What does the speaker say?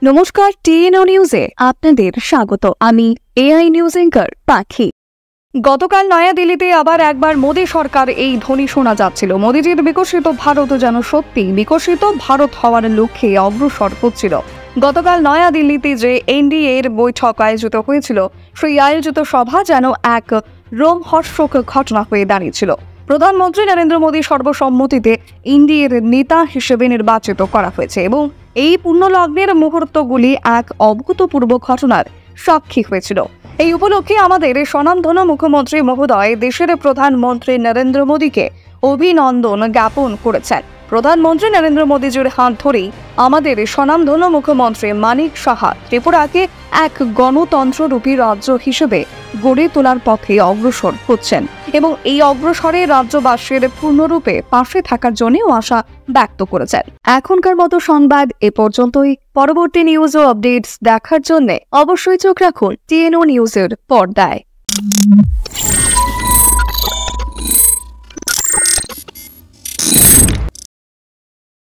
নমস্কার, টিএনও নিউজে আপনাদের স্বাগত। আমি এআই নিউজ অ্যাঙ্কার পাখি। গতকাল নয়াদিল্লিতে আবার একবার মোদী সরকার এই ধ্বনি শোনা যাচ্ছিল। মোদীজির বিকশিত ভারত যেন সত্যি বিকশিত ভারত হওয়ার লক্ষ্যে অগ্রসর হচ্ছিল। গতকাল নয়াদিল্লিতে যে এনডিএ এর বৈঠক আয়োজিত হয়েছিল, সেই আয়োজিত সভা যেন এক রোমহর্ষক ঘটনা হয়ে দাঁড়িয়েছিল। প্রধানমন্ত্রী নরেন্দ্র মোদী সর্বসম্মতিতে এনডিএর নেতা হিসেবে নির্বাচিত করা হয়েছে এবং এই পুণ্যলগ্নের মুহূর্তগুলি এক অভূতপূর্ব ঘটনার সাক্ষী হয়েছিল। এই উপলক্ষে আমাদের স্বনামধন্য মুখ্যমন্ত্রী মহোদয় দেশের প্রধানমন্ত্রী নরেন্দ্র মোদীকে অভিনন্দন জ্ঞাপন করেছেন। প্রধানমন্ত্রী নরেন্দ্র মোদীজির হাত ধরেই আমাদের স্বনামধন্য মুখ্যমন্ত্রী মানিক সাহা ত্রিপুরাকে এক গণতন্ত্ররূপী রাজ্য হিসেবে গড়ে তোলার পথে অগ্রসর হচ্ছেন এবং এই অগ্রসরে রাজ্যবাসীর পূর্ণরূপে পাশে থাকার জন্যও আশা ব্যক্ত করেছেন। এখনকার মতো সংবাদ এ পর্যন্তই। পরবর্তী নিউজ ও আপডেটস দেখার জন্য অবশ্যই চোখ রাখুন টিএনও নিউজের পর্দায়।